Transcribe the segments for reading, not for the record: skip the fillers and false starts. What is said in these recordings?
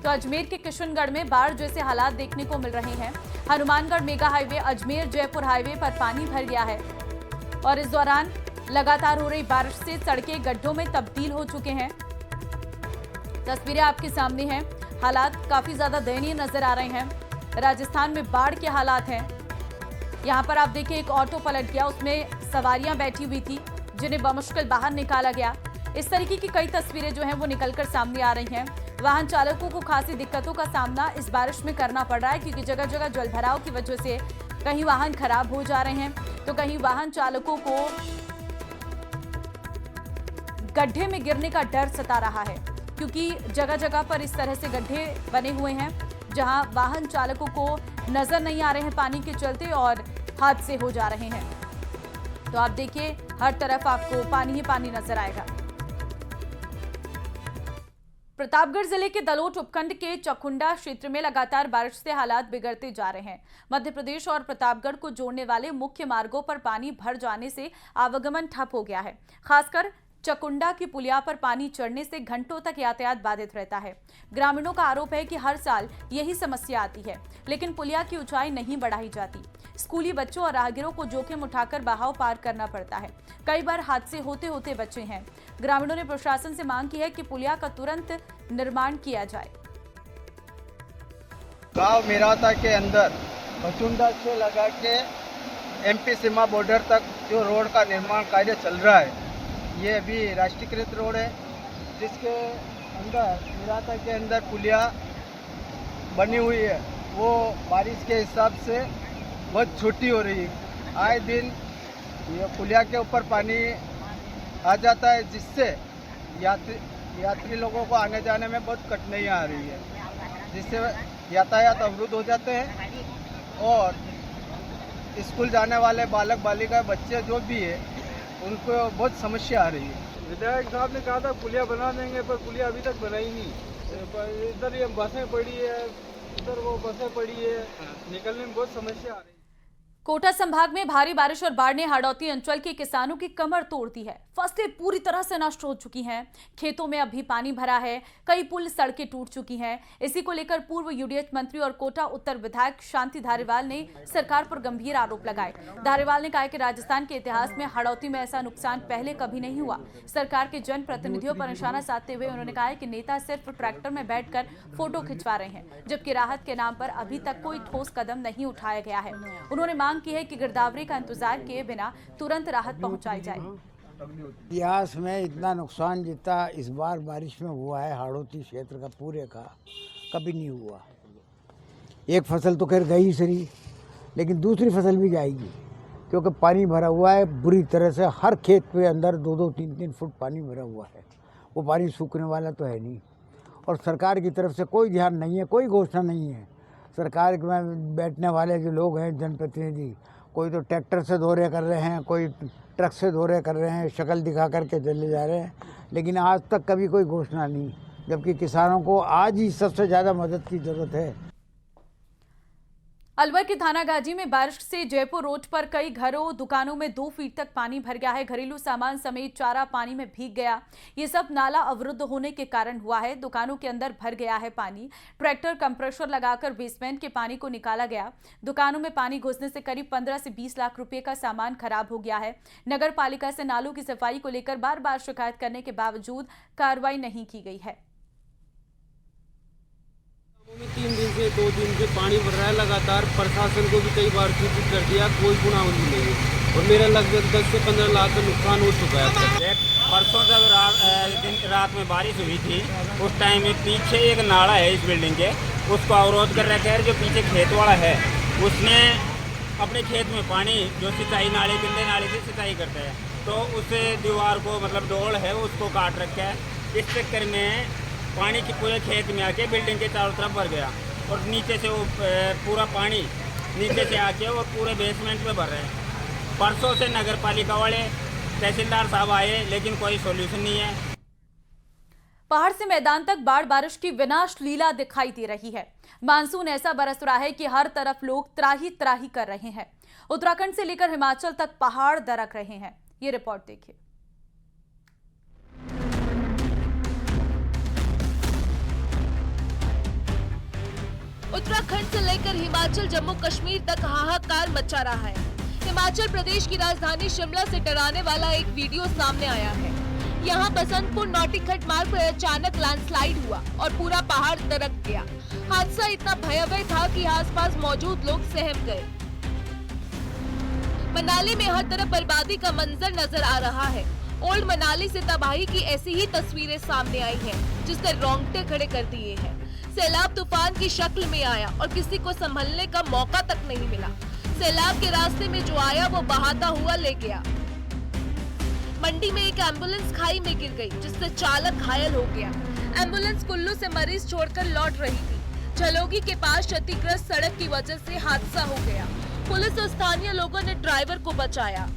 तो अजमेर के किशनगढ़ में बाढ़ जैसे हालात देखने को मिल रहे हैं। Hanumangarh mega highway Ajmer Jaipur highway पर पानी भर गया है और इस दौरान लगातार हो रही बारिश से सड़कें गड्ढों में तब्दील हो चुके हैं। तस्वीरें आपके सामने हैं। हालात काफी ज्यादा दयनीय नजर आ रहे हैं। राजस्थान में बाढ़ के हालात हैं। यहाँ पर आप देखिए एक ऑटो पलट गया, उसमें सवारियां बैठी हुई थी जिन्हें बमुश्किल बाहर निकाला गया। इस तरीके की कई तस्वीरें जो हैं वो निकलकर सामने आ रही हैं। वाहन चालकों को खासी दिक्कतों का सामना इस बारिश में करना पड़ रहा है क्योंकि जगह जगह जलभराव की वजह से कहीं वाहन खराब हो जा रहे हैं तो कहीं वाहन चालकों को गड्ढे में गिरने का डर सता रहा है क्योंकि जगह जगह पर इस तरह से गड्ढे बने हुए हैं जहां वाहन चालकों को नजर नहीं आ रहे हैं पानी के चलते और हादसे हो जा रहे हैं। तो आप देखिए हर तरफ आपको पानी ही पानी नजर आएगा। प्रतापगढ़ जिले के दलोट उपखंड के चकुंडा क्षेत्र में लगातार बारिश से हालात बिगड़ते जा रहे हैं। मध्य प्रदेश और प्रतापगढ़ को जोड़ने वाले मुख्य मार्गों पर पानी भर जाने से आवागमन ठप हो गया है। खासकर चकुंडा की पुलिया पर पानी चढ़ने से घंटों तक यातायात बाधित रहता है। ग्रामीणों का आरोप है कि हर साल यही समस्या आती है लेकिन पुलिया की ऊंचाई नहीं बढ़ाई जाती। स्कूली बच्चों और राहगीरों को जोखिम उठाकर बहाव पार करना पड़ता है। कई बार हादसे होते होते बचे हैं। ग्रामीणों ने प्रशासन से मांग की है कि पुलिया का तुरंत निर्माण किया जाए। गांव मेराता के अंदर बचुंडा से लगा के एमपी सीमा बॉर्डर तक जो रोड का निर्माण कार्य चल रहा है, ये अभी राष्ट्रीयकृत रोड है जिसके अंदर मेराता के अंदर पुलिया बनी हुई है। वो बारिश के हिसाब से बहुत छोटी हो रही है। आए दिन ये पुलिया के ऊपर पानी आ जाता है जिससे यात्री लोगों को आने जाने में बहुत कठिनाइयाँ आ रही है, जिससे यातायात अवरुद्ध हो जाते हैं और स्कूल जाने वाले बालक बालिका बच्चे जो भी है उनको बहुत समस्या आ रही है। विधायक साहब ने कहा था पुलिया बना देंगे पर पुलिया अभी तक बनाई नहीं। इधर ये बसें पड़ी है, उधर वो बसें पड़ी है, निकलने में बहुत समस्या आ रही है। कोटा संभाग में भारी बारिश और बाढ़ ने हाड़ौती अंचल के किसानों की कमर तोड़ दी है। फसलें पूरी तरह से नष्ट हो चुकी हैं। खेतों में अभी पानी भरा है। कई पुल सड़कें टूट चुकी हैं। इसी को लेकर पूर्व यूडीएच मंत्री और कोटा उत्तर विधायक शांति धारीवाल ने सरकार पर गंभीर आरोप लगाए। धारीवाल ने कहा कि राजस्थान के इतिहास में हाड़ौती में ऐसा नुकसान पहले कभी नहीं हुआ। सरकार के जनप्रतिनिधियों पर निशाना साधते हुए उन्होंने कहा कि नेता सिर्फ ट्रैक्टर में बैठकर फोटो खिंचवा रहे हैं, जबकि राहत के नाम पर अभी तक कोई ठोस कदम नहीं उठाया गया है। उन्होंने मांग की है कि गिरदावरी का इंतजार किए बिना तुरंत राहत पहुंचाई जाए। इतिहास में इतना नुकसान जितना इस बार बारिश में हुआ है हाड़ौती क्षेत्र का पूरे का कभी नहीं हुआ। एक फसल तो खैर गई सही, लेकिन दूसरी फसल भी जाएगी क्योंकि पानी भरा हुआ है बुरी तरह से। हर खेत पे अंदर 2-2, 3-3 फुट पानी भरा हुआ है। वो पानी सूखने वाला तो है नहीं और सरकार की तरफ से कोई ध्यान नहीं है, कोई घोषणा नहीं है। सरकार में बैठने वाले जो लोग हैं जनप्रतिनिधि, कोई तो ट्रैक्टर से दौरे कर रहे हैं, कोई ट्रक से दौरे कर रहे हैं, शक्ल दिखा करके चले जा रहे हैं, लेकिन आज तक कभी कोई घोषणा नहीं, जबकि किसानों को आज ही सबसे ज़्यादा मदद की जरूरत है। अलवर के थानागाजी में बारिश से जयपुर रोड पर कई घरों दुकानों में 2 फीट तक पानी भर गया है। घरेलू सामान समेत चारा पानी में भीग गया। ये सब नाला अवरुद्ध होने के कारण हुआ है। दुकानों के अंदर भर गया है पानी। ट्रैक्टर कंप्रेसर लगाकर बेसमेंट के पानी को निकाला गया। दुकानों में पानी घुसने से करीब 15 से 20 लाख रुपए का सामान खराब हो गया है। नगर पालिका से नालों की सफाई को लेकर बार बार शिकायत करने के बावजूद कार्रवाई नहीं की गई है। 3 दिन से 2 दिन से पानी भर रहा है लगातार। प्रशासन को भी कई बार सूचित कर दिया, कोई सुनावनी नहीं और मेरा लगभग 10 से 15 लाख का नुकसान हो चुका है। परसों जब रात में बारिश हुई थी उस टाइम में पीछे एक नाला है इस बिल्डिंग के, उसको अवरोध कर रखा है। जो पीछे खेत वाला है उसने अपने खेत में पानी जो सिंचाई नाले गंदे नाले से सिंचाई करते हैं तो उस दीवार को मतलब डोल है उसको काट रखा है। इस चक्कर में पानी की पूरे खेत में आके बिल्डिंग के चारों तरफ भर गया और नीचे से वो पूरा पानी नीचे से आके और पूरे बेसमेंट में भर रहे हैं। परसों से नगर पालिका वाले तहसीलदार साहब आए लेकिन कोई सॉल्यूशन नहीं है। पहाड़ से मैदान तक बाढ़ बारिश की विनाश लीला दिखाई दे रही है। मानसून ऐसा बरस रहा है कि हर तरफ लोग त्राही त्राही कर रहे हैं। उत्तराखंड से लेकर हिमाचल तक पहाड़ दरक रहे हैं। ये रिपोर्ट देखिए। उत्तराखंड से लेकर हिमाचल जम्मू कश्मीर तक हाहाकार मचा रहा है। हिमाचल प्रदेश की राजधानी शिमला से डराने वाला एक वीडियो सामने आया है। यहाँ बसंतपुर नौटिखट मार्ग पर अचानक लैंडस्लाइड हुआ और पूरा पहाड़ दरक गया। हादसा इतना भयावह था कि आसपास मौजूद लोग सहम गए। मनाली में हर तरफ बर्बादी का मंजर नजर आ रहा है। ओल्ड मनाली से तबाही की ऐसी ही तस्वीरें सामने आई हैं, जिसने रोंगटे खड़े कर दिए हैं। सैलाब तूफान की शक्ल में आया और किसी को संभलने का मौका तक नहीं मिला। सैलाब के रास्ते में जो आया वो बहाता हुआ ले गया। मंडी में एक एम्बुलेंस खाई में गिर गई, जिससे चालक घायल हो गया। एम्बुलेंस कुल्लू से मरीज छोड़कर लौट रही थी। झलोगी के पास क्षतिग्रस्त सड़क की वजह से हादसा हो गया। पुलिस और स्थानीय लोगों ने ड्राइवर को बचाया।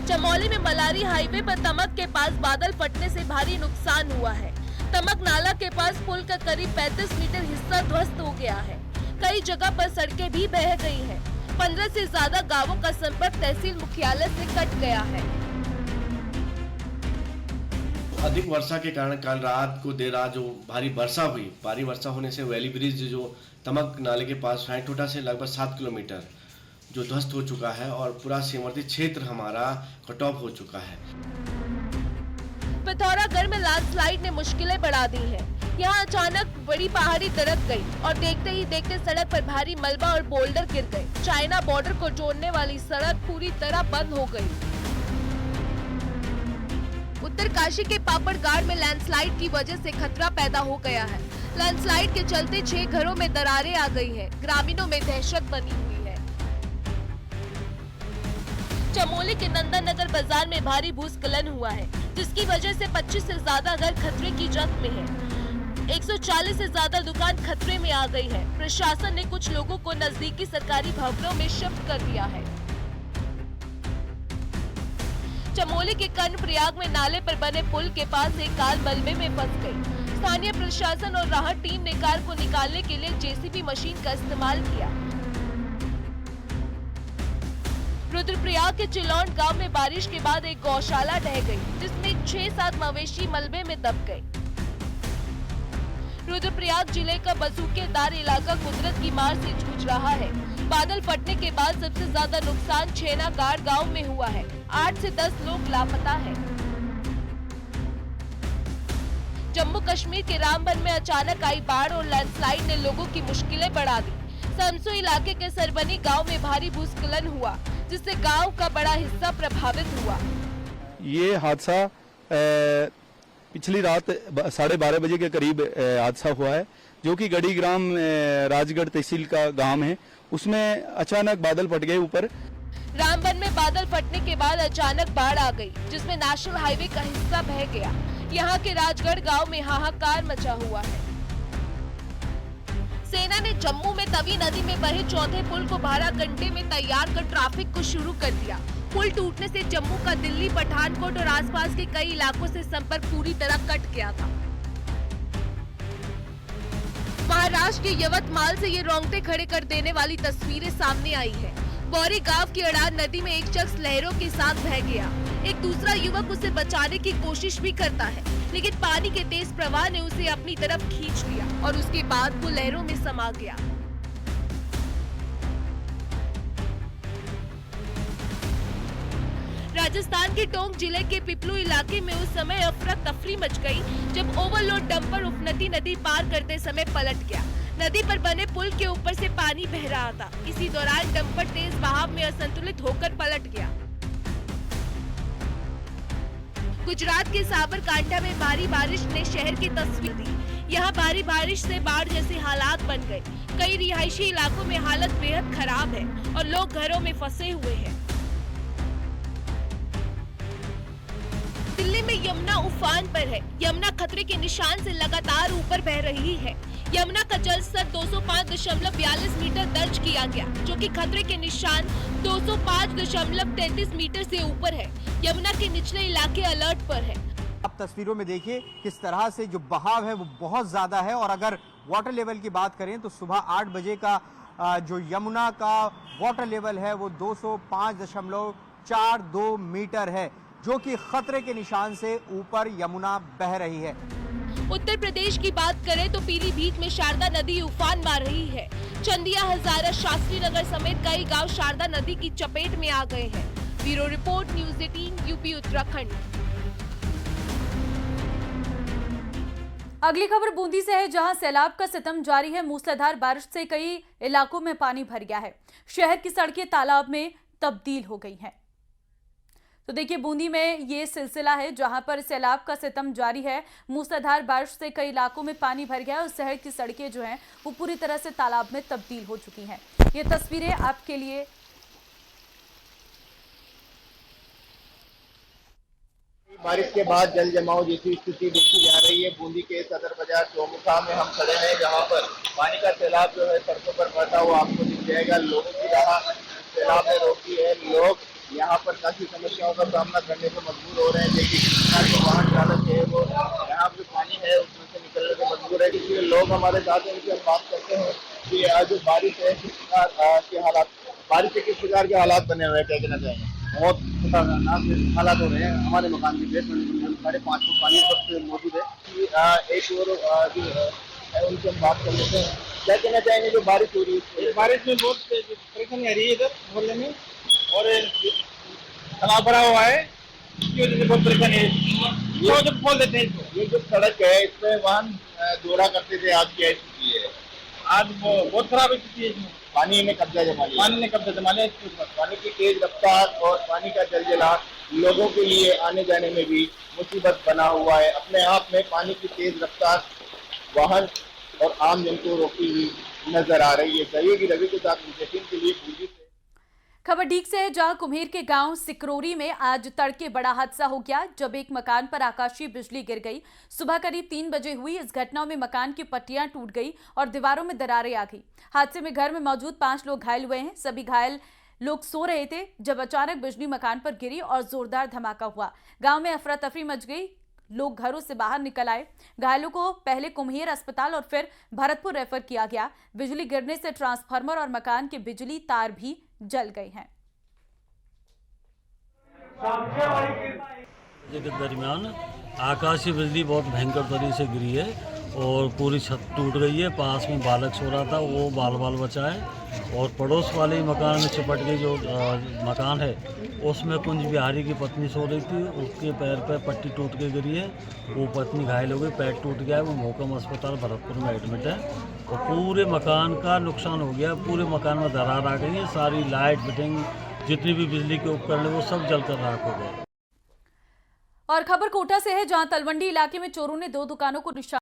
चमोली में मलारी हाईवे पर तमक के पास बादल फटने से भारी नुकसान हुआ है। तमक नाला के पास पुल का करीब 35 मीटर हिस्सा ध्वस्त हो गया है। कई जगह पर सड़कें भी बह गई हैं। 15 से ज्यादा गांवों का संपर्क तहसील मुख्यालय से कट गया है। अधिक वर्षा के कारण कल रात को देर रात जो भारी वर्षा होने से वैली ब्रिज जो तमक नाले के पास फैंटोटा से लगभग 7 किलोमीटर जो ध्वस्त हो चुका है और पूरा सीमावर्ती क्षेत्र हमारा कट ऑफ हो चुका है। पिथौरागढ़ में लैंडस्लाइड ने मुश्किलें बढ़ा दी हैं। यहाँ अचानक बड़ी पहाड़ी दरक गई और देखते ही देखते सड़क पर भारी मलबा और बोल्डर गिर गए। चाइना बॉर्डर को जोड़ने वाली सड़क पूरी तरह बंद हो गई। उत्तरकाशी के पापड़गाड़ में लैंडस्लाइड की वजह से खतरा पैदा हो गया है। लैंडस्लाइड के चलते 6 घरों में दरारें आ गई हैं। ग्रामीणों में दहशत बनी हुई है। चमोली के नंदन नगर बाजार में भारी भूस्खलन हुआ है, जिसकी वजह से 25 से ज्यादा घर खतरे की जद में है। 140 से ज्यादा दुकान खतरे में आ गई है। प्रशासन ने कुछ लोगों को नजदीकी सरकारी भवनों में शिफ्ट कर दिया है। चमोली के कर्णप्रयाग में नाले पर बने पुल के पास एक कार मलबे में फंस गई। स्थानीय प्रशासन और राहत टीम ने कार को निकालने के लिए जेसीबी मशीन का इस्तेमाल किया। रुद्रप्रयाग के चिलौंड गांव में बारिश के बाद एक गौशाला ढह गई, जिसमें 6-7 मवेशी मलबे में दब गए। रुद्रप्रयाग जिले का बसूकेदार इलाका कुदरत की मार से जूझ रहा है। बादल फटने के बाद सबसे ज्यादा नुकसान छेनागाड़ गांव में हुआ है। 8 से 10 लोग लापता हैं। जम्मू कश्मीर के रामबन में अचानक आई बाढ़ और लैंडस्लाइड ने लोगों की मुश्किलें बढ़ा दी। समसू इलाके के सरबनी गांव में भारी भूस्खलन हुआ, जिससे गांव का बड़ा हिस्सा प्रभावित हुआ। ये हादसा पिछली रात 12:30 बजे के करीब हादसा हुआ है, जो कि गढ़ी ग्राम राजगढ़ तहसील का गांव है। उसमें अचानक बादल फट गए ऊपर। रामबन में बादल फटने के बाद अचानक बाढ़ आ गई, जिसमें नेशनल हाईवे का हिस्सा बह गया। यहाँ के राजगढ़ गांव में हाहाकार मचा हुआ है। सेना ने जम्मू में तवी नदी में बहे चौथे पुल को 12 घंटे में तैयार कर ट्रैफिक को शुरू कर दिया। पुल टूटने से जम्मू का दिल्ली, पठानकोट और आसपास के कई इलाकों से संपर्क पूरी तरह कट गया था। महाराष्ट्र के यवतमाल से ये रोंगटे खड़े कर देने वाली तस्वीरें सामने आई है। बौरी गांव की अड़ार नदी में एक शख्स लहरों के साथ बह गया। एक दूसरा युवक उसे बचाने की कोशिश भी करता है, लेकिन पानी के तेज प्रवाह ने उसे अपनी तरफ खींच लिया और उसके बाद वो लहरों में समा गया। राजस्थान के टोंक जिले के पिपलू इलाके में उस समय अफरा तफरी मच गई, जब ओवरलोड डंपर उफनती नदी पार करते समय पलट गया। नदी पर बने पुल के ऊपर से पानी बह रहा था। इसी दौरान डंपर तेज बहाव में असंतुलित होकर पलट गया। गुजरात के साबरकांठा में भारी बारिश ने शहर की तस्वीर दी। यहाँ भारी बारिश से बाढ़ जैसे हालात बन गए। कई रिहायशी इलाकों में हालत बेहद खराब है और लोग घरों में फंसे हुए हैं। दिल्ली में यमुना उफान पर है। यमुना खतरे के निशान से लगातार ऊपर बह रही है। यमुना का जलस्तर 205.42 मीटर दर्ज किया गया, जो कि खतरे के निशान 205.33 मीटर से ऊपर है। यमुना के निचले इलाके अलर्ट पर है। आप तस्वीरों में देखिए किस तरह से जो बहाव है वो बहुत ज्यादा है। और अगर वाटर लेवल की बात करें तो सुबह 8 बजे का जो यमुना का वाटर लेवल है वो 205.42 मीटर है, जो कि खतरे के निशान से ऊपर यमुना बह रही है। उत्तर प्रदेश की बात करें तो पीलीभीत में शारदा नदी उफान मार रही है। चंदिया, हजारा, शास्त्री नगर समेत कई गांव शारदा नदी की चपेट में आ गए हैं। Bureau report, news 18, UP Uttarakhand. अगली खबर बूंदी से है, जहां सैलाब का सितम जारी है। मूसलाधार बारिश से कई इलाकों में पानी भर गया है। शहर की सड़कें तालाब में तब्दील हो गई हैं। तो देखिए, बूंदी में ये सिलसिला है जहां पर सैलाब का सितम जारी है। मूसलाधार बारिश से कई इलाकों में पानी भर गया है और शहर की सड़कें जो हैं वो पूरी तरह से तालाब में तब्दील हो चुकी हैं। ये तस्वीरें आपके लिए बारिश के बाद जल जमाव जैसी स्थिति देखी जा रही है। बूंदी के सदर बाजार चौमुखा में हम खड़े हैं, जहां पर पानी का सैलाब जो है सड़कों पर बढ़ता हुआ आपको दिख जाएगा। लोगों की राह सैलाब ने रोकी है। लोग यहाँ पर काफी समस्याओं का सामना करने को मजबूर हो रहे हैं। जैसे जो वाहन चालक है वो यहाँ जो पानी है उसमें से निकलने को मजबूर है। इसलिए लोग हमारे साथ हैं, उनसे हम बात करते हैं कि आज जो बारिश है किस प्रकार के हालात, बारिश से किस प्रकार के हालात बने हुए हैं, क्या कहना चाहेंगे? बहुत खतरनाक हालात हो रहे हैं। हमारे मकान की बेसमेंट 5.5 फुट पानी पर मौजूद है। एक और जो है उनसे हम बात कर लेते हैं। क्या कहना चाहेंगे जो बारिश हो रही है? बारिश में बहुत परेशानी आ रही है इधर मोहल्ले में, और तालाब भरा हुआ है, इसकी वजह से बहुत परेशानी है। जब खोल देते हैं इसको। ये जो सड़क है इसमें वाहन दौरा करते थे, आज क्या स्थिति है? आज बहुत खराब स्थिति है। इसमें पानी ने कब्जा जमा लिया। पानी की तेज रफ्तार और पानी का जलजला लोगों के लिए आने जाने में भी मुसीबत बना हुआ है। अपने आप में पानी की तेज रफ्तार वाहन और आम जन को रोकती हुई नजर आ रही है। सहयोगी रवि के साथ के लिए पूरी से। खबर ढीक से है, जहां कुम्हेर के गांव सिकरोरी में आज तड़के बड़ा हादसा हो गया, जब एक मकान पर आकाशीय बिजली गिर गई। सुबह करीब 3 बजे हुई इस घटना में मकान की पट्टियां टूट गई और दीवारों में दरारें आ गई। हादसे में घर में मौजूद 5 लोग घायल हुए हैं। सभी घायल लोग सो रहे थे जब अचानक बिजली मकान पर गिरी और जोरदार धमाका हुआ। गांव में अफरा तफरी मच गई। लोग घरों से बाहर निकल आए। घायलों को पहले कुम्हेर अस्पताल और फिर भरतपुर रेफर किया गया। बिजली गिरने से ट्रांसफार्मर और मकान के बिजली तार भी जल गए हैं। के दरमियान आकाशीय बिजली बहुत भयंकर तरीके से गिरी है और पूरी छत टूट गई है। पास में बालक सो रहा था, वो बाल बचा है। और पड़ोस वाले मकान में चिपट के जो मकान है उसमें कुंज बिहारी की पत्नी सो रही थी, उसके पैर पे पट्टी टूट के गिरी है। वो पत्नी घायल हो गई, पैर टूट गया है। वो मोहकम अस्पताल भरतपुर में एडमिट है और पूरे मकान का नुकसान हो गया। पूरे मकान में दरार आ गई है। सारी लाइट फिटिंग जितनी भी बिजली के उपकरण है वो सब जलकर राख हो गए। और खबर कोटा से है, जहां तलवंडी इलाके में चोरों ने 2 दुकानों को निशाना